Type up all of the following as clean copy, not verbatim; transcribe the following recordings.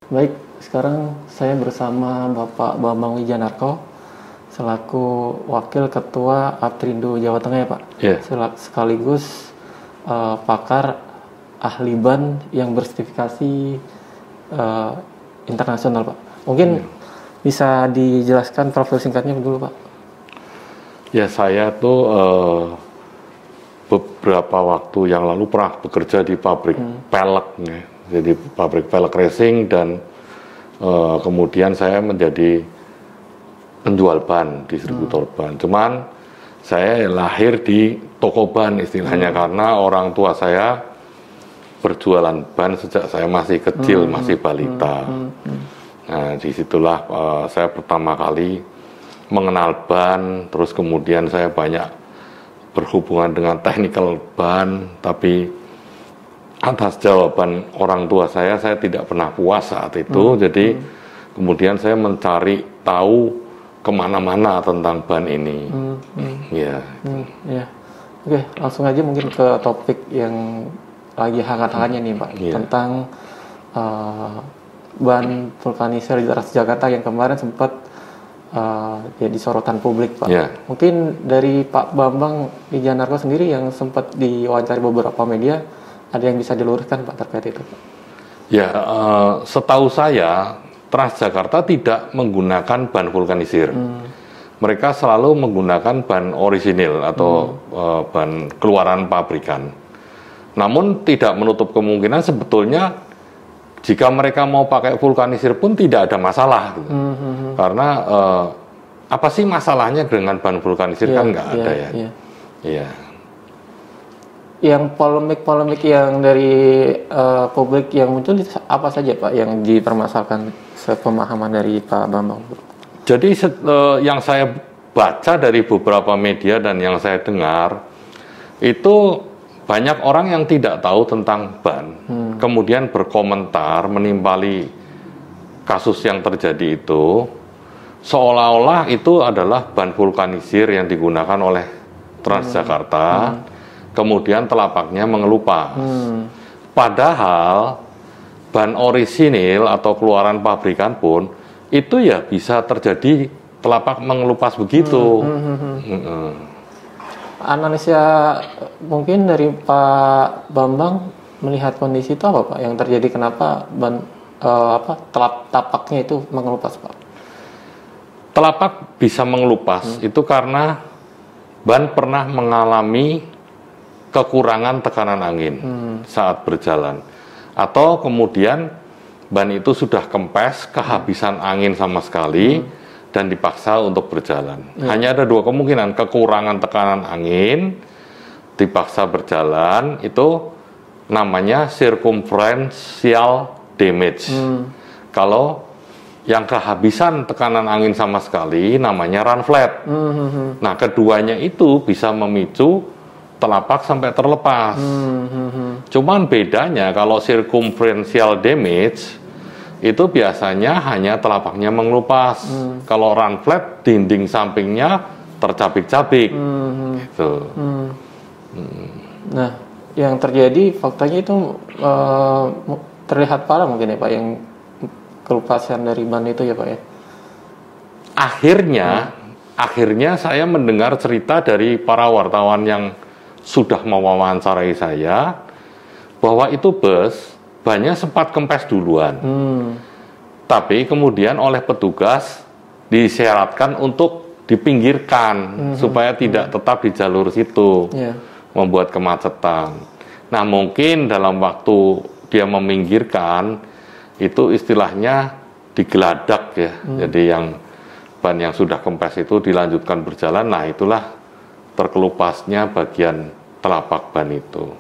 Baik, sekarang saya bersama Bapak Bambang Wijanarko selaku Wakil Ketua Aprindo Jawa Tengah ya Pak. Yeah. Sekaligus pakar ahli ban yang bersertifikasi internasional Pak. Mungkin bisa dijelaskan profil singkatnya dulu Pak. Ya, saya tuh beberapa waktu yang lalu pernah bekerja di pabrik pelek ya. Jadi pabrik pelek racing dan kemudian saya menjadi penjual ban, distributor ban. Cuman saya lahir di toko ban istilahnya karena orang tua saya berjualan ban sejak saya masih kecil, masih balita. Nah, disitulah saya pertama kali mengenal ban, terus kemudian saya banyak berhubungan dengan technical ban, tapi atas jawaban orang tua saya tidak pernah puas saat itu. Jadi kemudian saya mencari tahu kemana-mana tentang ban ini. Ya. Oke, langsung aja mungkin ke topik yang lagi hangat-hangatnya nih Pak, tentang ban vulkanisir di Transjakarta yang kemarin sempat jadi sorotan publik Pak. Mungkin dari Pak Bambang Wijanarko sendiri yang sempat diwawancari beberapa media, ada yang bisa diluruskan Pak terkait itu Pak? Ya, setahu saya Transjakarta tidak menggunakan ban vulkanisir. Mereka selalu menggunakan ban orisinil atau ban keluaran pabrikan. Namun tidak menutup kemungkinan sebetulnya jika mereka mau pakai vulkanisir pun tidak ada masalah gitu. Karena apa sih masalahnya dengan ban vulkanisir kan nggak ada ya. Iya. Yang polemik-polemik yang dari publik yang muncul apa saja Pak yang dipermasalahkan sepemahaman dari Pak Bambang? Jadi yang saya baca dari beberapa media dan yang saya dengar itu banyak orang yang tidak tahu tentang ban, kemudian berkomentar menimpali kasus yang terjadi itu seolah-olah itu adalah ban vulkanisir yang digunakan oleh Transjakarta. Kemudian telapaknya mengelupas. Padahal ban orisinil atau keluaran pabrikan pun itu ya bisa terjadi telapak mengelupas begitu. Analisa mungkin dari Pak Bambang melihat kondisi itu apa Pak yang terjadi, kenapa ban tapaknya itu mengelupas Pak? Telapak bisa mengelupas itu karena ban pernah mengalami kekurangan tekanan angin saat berjalan, atau kemudian ban itu sudah kempes, kehabisan angin sama sekali dan dipaksa untuk berjalan. Hanya ada dua kemungkinan, kekurangan tekanan angin, dipaksa berjalan, itu namanya circumferential damage. Kalau yang kehabisan tekanan angin sama sekali namanya run flat. Nah, keduanya itu bisa memicu telapak sampai terlepas. Cuman bedanya kalau circumferential damage itu biasanya hanya telapaknya mengelupas. Kalau run flat, dinding sampingnya tercabik-cabik. Gitu. Nah, yang terjadi faktanya itu terlihat parah mungkin ya Pak, yang kelupasan dari ban itu ya Pak ya. Akhirnya saya mendengar cerita dari para wartawan yang sudah mewawancarai saya bahwa itu bannya sempat kempes duluan. Tapi kemudian oleh petugas disyaratkan untuk dipinggirkan supaya tidak tetap di jalur situ, membuat kemacetan. Nah, mungkin dalam waktu dia meminggirkan itu istilahnya digeladak ya. Jadi yang ban yang sudah kempes itu dilanjutkan berjalan. Nah, itulah terkelupasnya bagian telapak ban itu.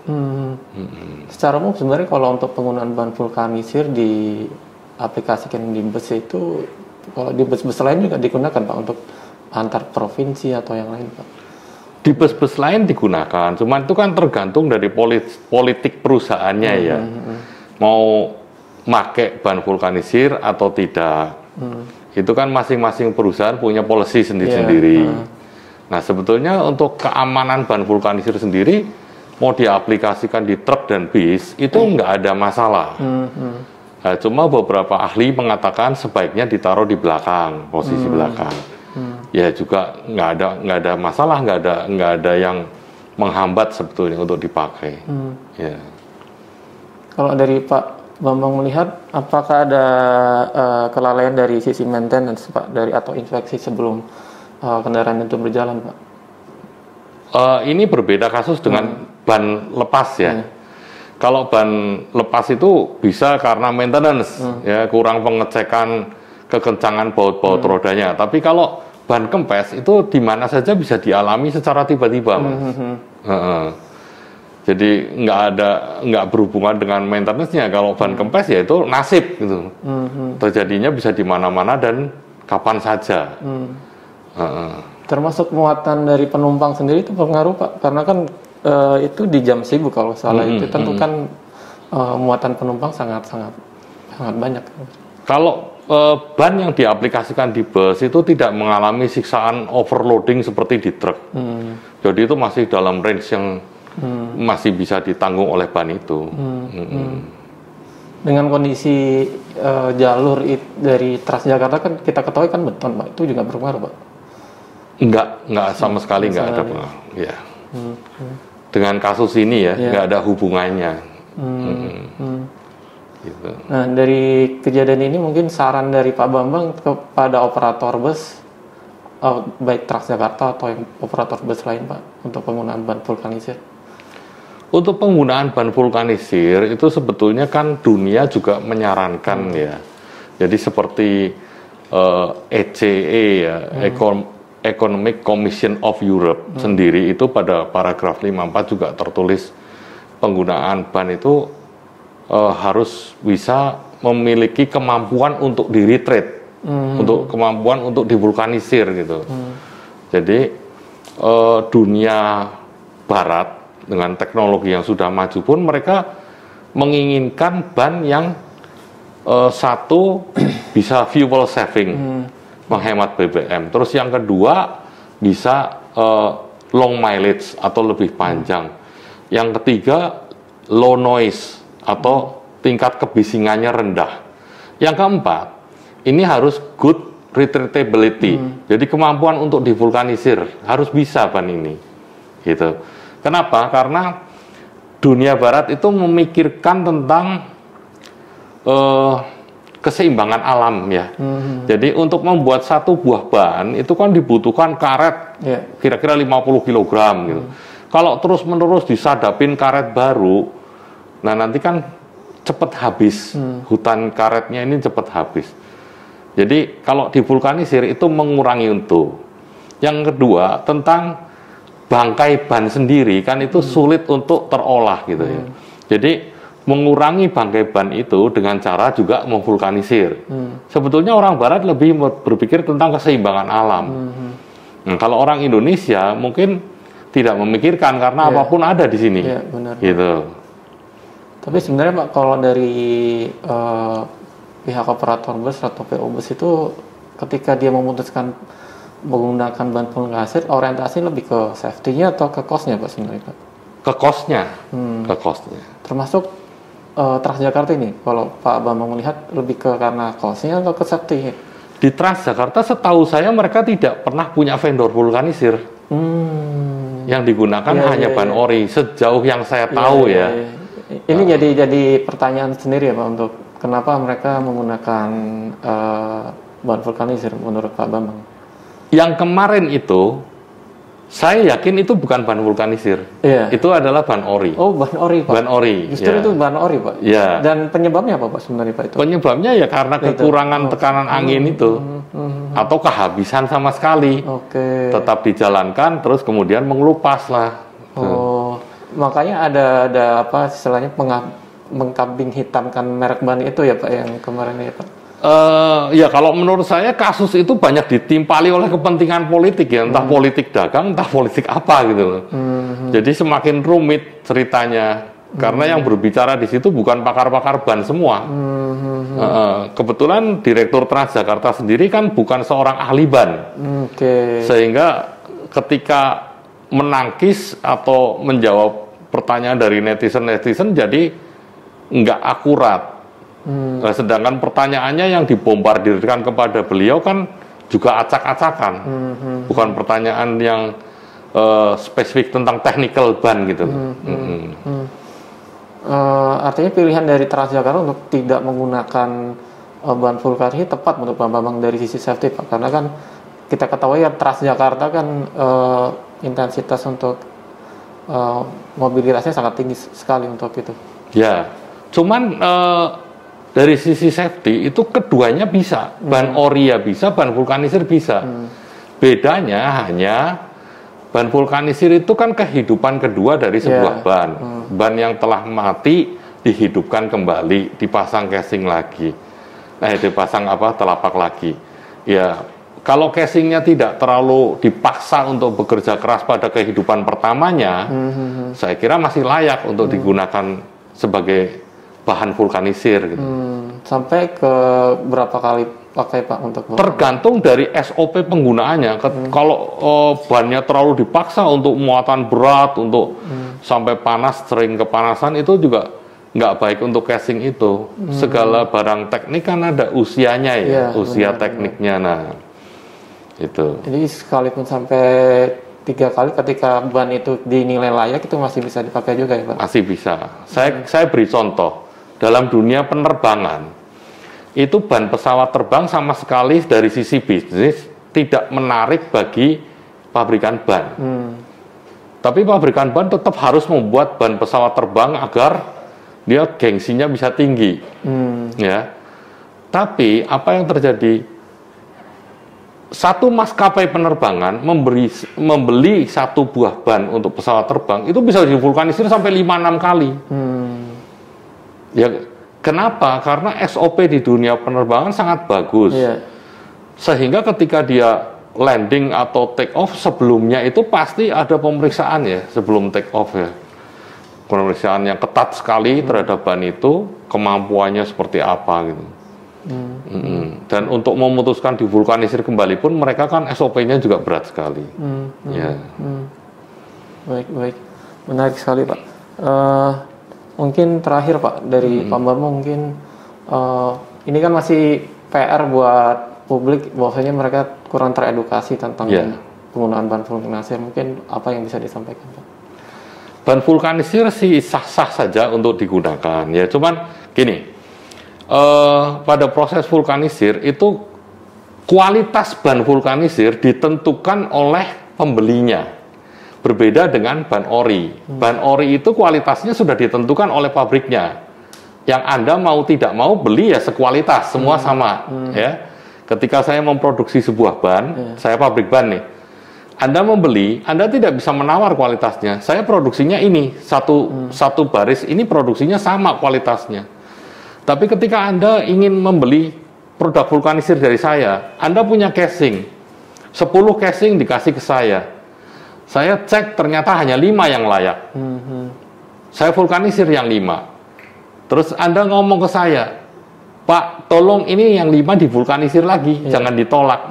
Secara umum sebenarnya kalau untuk penggunaan ban vulkanisir diaplikasikan di bus itu, kalau di bus-bus lain juga digunakan Pak untuk antar provinsi atau yang lain Pak? Di bus-bus lain digunakan, cuman itu kan tergantung dari politik perusahaannya ya. Mau pakai ban vulkanisir atau tidak. Itu kan masing-masing perusahaan punya policy sendiri-sendiri. Nah, sebetulnya untuk keamanan ban vulkanisir sendiri mau diaplikasikan di truk dan bis itu nggak ada masalah. Cuma beberapa ahli mengatakan sebaiknya ditaruh di belakang, posisi belakang. Ya juga nggak ada masalah, nggak ada yang menghambat sebetulnya untuk dipakai. Ya. Kalau dari Pak Bambang melihat, apakah ada kelalaian dari sisi maintenance Pak, atau inspeksi sebelum kendaraan itu berjalan Pak? Ini berbeda kasus dengan ban lepas ya. Kalau ban lepas itu bisa karena maintenance, ya kurang pengecekan kekencangan baut-baut rodanya. Tapi kalau ban kempes itu di mana saja bisa dialami secara tiba-tiba, Mas. Jadi nggak berhubungan dengan maintenance-nya. Kalau ban kempes ya itu nasib gitu. Terjadinya bisa di mana-mana dan kapan saja. Termasuk muatan dari penumpang sendiri itu berpengaruh Pak, karena kan itu di jam sibuk kalau salah itu tentu kan muatan penumpang sangat banyak. Kalau ban yang diaplikasikan di bus itu tidak mengalami siksaan overloading seperti di truk. Jadi itu masih dalam range yang masih bisa ditanggung oleh ban itu. Dengan kondisi jalur dari Transjakarta kan kita ketahui kan beton Pak, itu juga berpengaruh Pak? Enggak sama sekali enggak ada pengaruh. Ya. Dengan kasus ini ya, nggak ada hubungannya. Gitu. Nah, dari kejadian ini mungkin saran dari Pak Bambang kepada operator bus, baik Transjakarta atau yang operator bus lain Pak, untuk penggunaan ban vulkanisir. Untuk penggunaan ban vulkanisir itu sebetulnya kan dunia juga menyarankan ya. Jadi seperti ECE ya, Economic Commission of Europe sendiri itu pada paragraf 54 juga tertulis penggunaan ban itu harus bisa memiliki kemampuan untuk di-retreat, untuk kemampuan untuk divulkanisir gitu. Jadi dunia barat dengan teknologi yang sudah maju pun mereka menginginkan ban yang satu bisa fuel saving, menghemat BBM. Terus yang kedua bisa long mileage atau lebih panjang. Yang ketiga low noise atau tingkat kebisingannya rendah. Yang keempat ini harus good retreatability. Jadi kemampuan untuk divulkanisir harus bisa ban ini. Gitu. Kenapa? Karena dunia barat itu memikirkan tentang keseimbangan alam ya. Jadi untuk membuat satu buah ban itu kan dibutuhkan karet kira-kira 50 kg gitu. Kalau terus-menerus disadapin karet baru, nah nanti kan cepat habis. Hutan karetnya ini cepat habis. Jadi kalau divulkanisir itu mengurangi itu. Yang kedua tentang bangkai ban sendiri kan itu sulit untuk terolah gitu ya. Jadi mengurangi bangkai ban itu dengan cara juga memvulkanisir. Sebetulnya orang barat lebih berpikir tentang keseimbangan alam. Nah, kalau orang Indonesia mungkin tidak memikirkan karena apapun ada di sini. Benar. Gitu. Tapi sebenarnya Pak, kalau dari pihak operator bus atau PO bus itu ketika dia memutuskan menggunakan ban vulkanisir, orientasi lebih ke safety-nya atau ke cost-nya Pak sebenarnya Pak? Ke cost-nya. Ke cost-nya. Termasuk Transjakarta ini, kalau Pak Bambang melihat lebih ke karena cost-nya atau ke safety-nya? Di Transjakarta setahu saya mereka tidak pernah punya vendor vulkanisir. Yang digunakan hanya ban ori sejauh yang saya tahu ya. Ini jadi pertanyaan sendiri ya Pak, untuk kenapa mereka menggunakan ban vulkanisir menurut Pak Bambang? Yang kemarin itu saya yakin itu bukan ban vulkanisir. Itu adalah ban ori. Oh, ban ori Pak. Ban ori. Justru itu ban ori Pak. Dan penyebabnya apa Pak sebenarnya Pak itu? Penyebabnya ya karena kekurangan tekanan angin itu. Atau kehabisan sama sekali. Tetap dijalankan terus kemudian mengelupas lah. Makanya ada apa istilahnya mengkambing hitamkan merek ban itu ya Pak yang kemarin ya Pak? Ya kalau menurut saya kasus itu banyak ditimpali oleh kepentingan politik ya, entah politik dagang, entah politik apa gitu loh. Jadi semakin rumit ceritanya karena yang berbicara di situ bukan pakar-pakar ban semua. Kebetulan Direktur Transjakarta sendiri kan bukan seorang ahli ban, sehingga ketika menangkis atau menjawab pertanyaan dari netizen jadi nggak akurat. Sedangkan pertanyaannya yang dibombardirkan kepada beliau kan juga acak-acakan, bukan pertanyaan yang spesifik tentang technical ban gitu. Artinya pilihan dari Transjakarta untuk tidak menggunakan ban vulkanis tepat untuk Pak Bambang dari sisi safety, Pak, karena kan kita ketahui ya Transjakarta kan intensitas untuk mobilitasnya sangat tinggi sekali untuk itu. Ya, cuman dari sisi safety itu keduanya bisa, ban ori ya bisa, ban vulkanisir bisa. Bedanya hanya ban vulkanisir itu kan kehidupan kedua dari sebuah ban. Ban yang telah mati dihidupkan kembali, dipasang casing lagi. Dipasang telapak lagi. Ya, kalau casingnya tidak terlalu dipaksa untuk bekerja keras pada kehidupan pertamanya, saya kira masih layak untuk digunakan sebagai bahan vulkanisir. Gitu. Sampai ke berapa kali pakai, Pak, untuk tergantung dari SOP penggunaannya. Kalau bannya terlalu dipaksa untuk muatan berat, untuk sampai panas, sering kepanasan, itu juga nggak baik untuk casing itu. Segala barang teknik kan ada usianya ya, usia tekniknya. Nah, itu. Jadi sekalipun sampai 3 kali ketika ban itu dinilai layak, itu masih bisa dipakai juga ya, Pak? Masih bisa. Saya beri contoh. Dalam dunia penerbangan, itu ban pesawat terbang sama sekali dari sisi bisnis tidak menarik bagi pabrikan ban. Tapi pabrikan ban tetap harus membuat ban pesawat terbang agar dia gengsinya bisa tinggi. Ya. Tapi apa yang terjadi? Satu maskapai penerbangan membeli satu buah ban untuk pesawat terbang itu bisa divulkanisir sampai 5-6 kali. Ya, kenapa? Karena SOP di dunia penerbangan sangat bagus. Sehingga ketika dia landing atau take off, sebelumnya itu pasti ada pemeriksaan ya, sebelum take off ya. Pemeriksaan yang ketat sekali terhadap ban itu, kemampuannya seperti apa gitu. Dan untuk memutuskan divulkanisir kembali pun mereka kan SOP-nya juga berat sekali. Baik. Menarik sekali, Pak. Mungkin terakhir, Pak, dari Pak Bambang, mungkin ini kan masih PR buat publik, bahwasanya mereka kurang teredukasi tentang penggunaan ban vulkanisir. Mungkin apa yang bisa disampaikan, Pak? Ban vulkanisir sih sah-sah saja untuk digunakan. Ya, cuman gini, pada proses vulkanisir itu kualitas ban vulkanisir ditentukan oleh pembelinya. Berbeda dengan ban ori. Ban ori itu kualitasnya sudah ditentukan oleh pabriknya. Yang Anda mau tidak mau beli ya sekualitas, semua sama. Ya. Ketika saya memproduksi sebuah ban, saya pabrik ban nih. Anda membeli, Anda tidak bisa menawar kualitasnya. Saya produksinya ini, satu baris ini produksinya sama kualitasnya. Tapi ketika Anda ingin membeli produk vulkanisir dari saya, Anda punya casing. 10 casing dikasih ke saya. Saya cek ternyata hanya 5 yang layak. Saya vulkanisir yang 5. Terus Anda ngomong ke saya, Pak, tolong ini yang 5 divulkanisir lagi, jangan ditolak.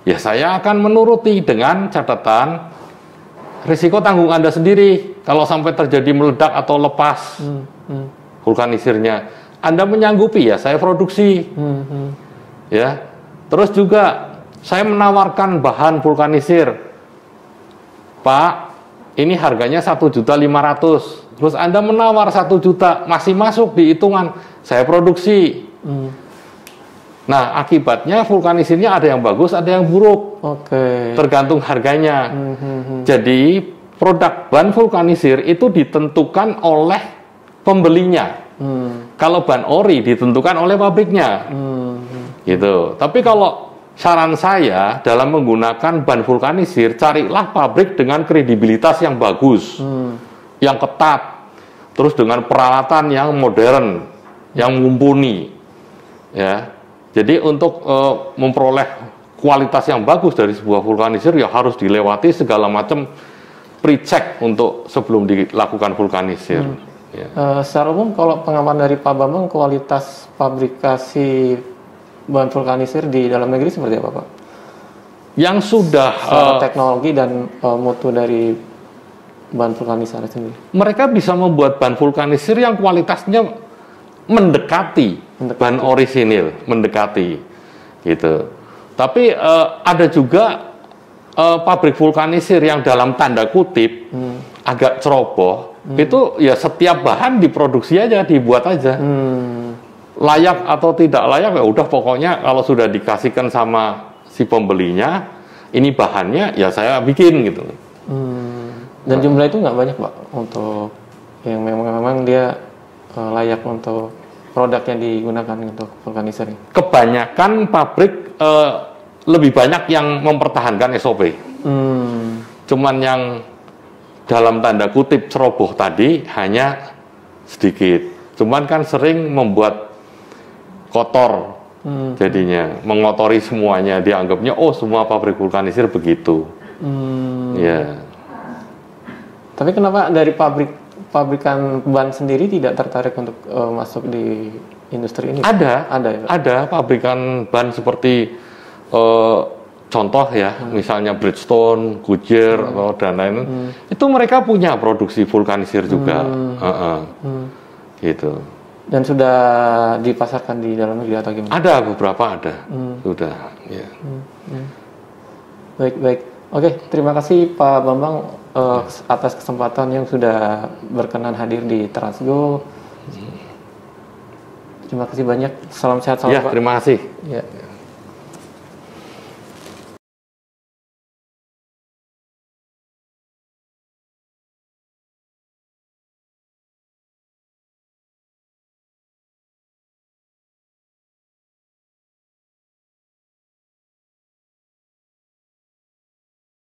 Ya saya akan menuruti dengan catatan risiko tanggung Anda sendiri. Kalau sampai terjadi meledak atau lepas vulkanisirnya, Anda menyanggupi ya saya produksi. Ya. Terus juga saya menawarkan bahan vulkanisir. Pak, ini harganya 1.500.000. Terus Anda menawar 1 juta, masih masuk di hitungan saya produksi. Nah, akibatnya vulkanisirnya ada yang bagus, ada yang buruk. Tergantung harganya. Jadi, produk ban vulkanisir itu ditentukan oleh pembelinya. Kalau ban ori ditentukan oleh pabriknya. Gitu. Tapi kalau saran saya dalam menggunakan ban vulkanisir, carilah pabrik dengan kredibilitas yang bagus, yang ketat, terus dengan peralatan yang modern, yang mumpuni, ya. Jadi untuk memperoleh kualitas yang bagus dari sebuah vulkanisir ya harus dilewati segala macam pre-check untuk sebelum dilakukan vulkanisir. Secara umum kalau pengaman dari Pak Bambang, kualitas pabrikasi bahan vulkanisir di dalam negeri seperti apa, Pak? Yang sudah teknologi dan mutu dari bahan vulkanisir sendiri. Mereka bisa membuat bahan vulkanisir yang kualitasnya mendekati bahan orisinil, mendekati gitu. Tapi ada juga pabrik vulkanisir yang dalam tanda kutip agak ceroboh. Itu ya setiap bahan diproduksi aja, dibuat aja. Layak atau tidak layak ya udah, pokoknya kalau sudah dikasihkan sama si pembelinya, ini bahannya ya saya bikin gitu. Dan jumlah itu nggak banyak Pak untuk yang memang dia layak untuk produk yang digunakan untuk vulkanisir. Kebanyakan pabrik lebih banyak yang mempertahankan SOP. Cuman yang dalam tanda kutip ceroboh tadi hanya sedikit. Cuman kan sering membuat kotor jadinya, mengotori semuanya. Dianggapnya oh semua pabrik vulkanisir begitu. Ya. Tapi kenapa dari pabrikan ban sendiri tidak tertarik untuk masuk di industri ini? Ada ya? Ada pabrikan ban seperti contoh ya, misalnya Bridgestone, Goodyear atau dan lain, itu mereka punya produksi vulkanisir juga, gitu. Dan sudah dipasarkan di dalam negeri atau gimana? Ada beberapa, sudah. Ya. Baik. Oke, terima kasih Pak Bambang atas kesempatan yang sudah berkenan hadir di Transgo. Terima kasih banyak. Salam sehat selalu, Pak. Terima kasih. Ya.